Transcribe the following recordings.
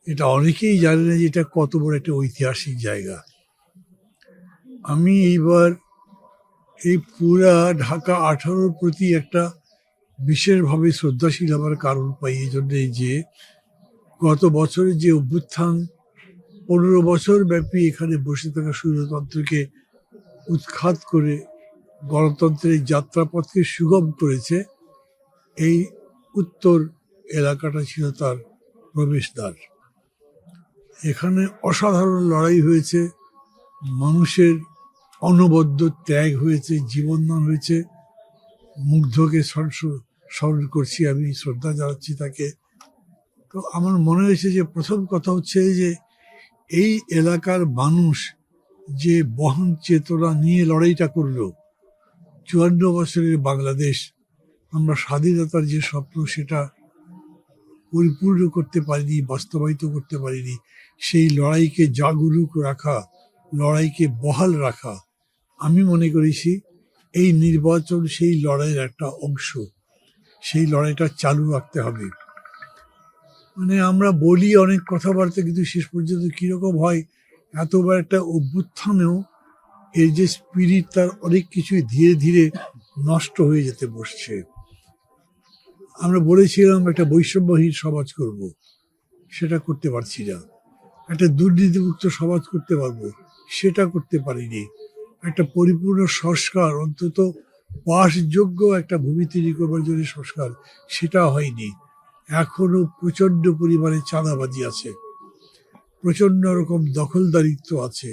এটা অনেকেই জানে না যে এটা কত বড় একটা ঐতিহাসিক জায়গা। আমি এইবার এই পুরা ঢাকা 18 প্রতি একটা বিশেষভাবে শ্রদ্ধাশীল হবার কারণ পাই এই জন্যে যে গত বছরের যে অভ্যুত্থান 15 বছর ব্যাপী এখানে বসে থাকা স্বৈরতন্ত্রকে উৎখাত করে গণতন্ত্রের যাত্রাপথকে সুগম করেছে, এই উত্তর এলাকাটা ছিল তার প্রবেশদ্বার। এখানে অসাধারণ লড়াই হয়েছে, মানুষের অনবদ্য ত্যাগ হয়েছে, জীবনদান হয়েছে। মুগ্ধকে স্মরণ করছি, আমি শ্রদ্ধা জানাচ্ছি তাকে। তো আমার মনে হয়েছে যে প্রথম কথা হচ্ছে যে এই এলাকার মানুষ যে বহন চেতনা নিয়ে লড়াইটা করলো, 54 বছরের বাংলাদেশ, আমরা স্বাধীনতার যে স্বপ্ন সেটা পরিপূর্ণ করতে পারিনি, বাস্তবায়িত করতে পারিনি। সেই লড়াইকে জাগরুক রাখা, লড়াইকে বহাল রাখা, আমি মনে করেছি এই নির্বাচন সেই লড়াইয়ের একটা অংশ। সেই লড়াইটা চালু রাখতে হবে। মানে আমরা বলি অনেক কথাবার্তা, কিন্তু শেষ পর্যন্ত কীরকম হয়, এতবার একটা অভ্যুত্থানেও এর যে স্পিরিট, তার অনেক কিছুই ধীরে ধীরে নষ্ট হয়ে যেতে বসছে। আমরা বলেছিলাম একটা বৈষম্যহীন সমাজ করব, সেটা করতে পারছি না। একটা দুর্নীতিমুক্ত সমাজ করতে পারবো, সেটা করতে পারিনি। একটা পরিপূর্ণ সংস্কার, অন্তত বাসযোগ্য একটা ভূমি তৈরি করবার জন্য সংস্কার, সেটা হয়নি। এখনো প্রচণ্ড পরিমাণে চাঁদাবাজি আছে, প্রচণ্ড রকম দখলদারিত্ব আছে।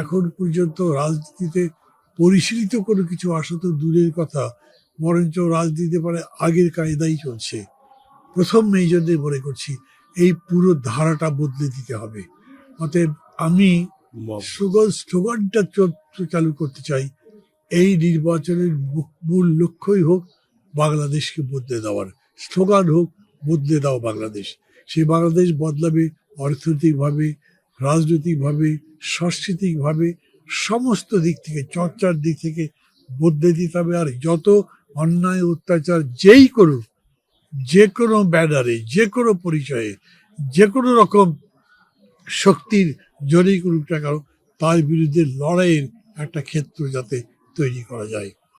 এখন পর্যন্ত রাজনীতিতে পরিশীলিত কোনো কিছু আসা তো দূরের কথা, বরঞ্চ রাজনীতিতে মানে আগের কায়দাই চলছে। প্রথম এই জন্যে মনে করছি এই পুরো ধারাটা বদলে দিতে হবে। অতএব আমি স্লোগানটা চালু করতে চাই, এই নির্বাচনের মূল লক্ষ্যই হোক বাংলাদেশকে বদলে দেওয়ার। স্লোগান হোক বদলে দাও বাংলাদেশ। সেই বাংলাদেশ বদলাবে অর্থনৈতিকভাবে, রাজনৈতিকভাবে, সাংস্কৃতিকভাবে, সমস্ত দিক থেকে, চর্চার দিক থেকে বদলে দিতে হবে। আর যত অন্যায় অত্যাচার যেই করুক, যে কোনো ব্যানারে, যে কোনো পরিচয়ে, যে কোনো রকম শক্তির জোরেই করুক না কেন, তার বিরুদ্ধে লড়াইয়ের একটা ক্ষেত্র যাতে তৈরি করা যায়।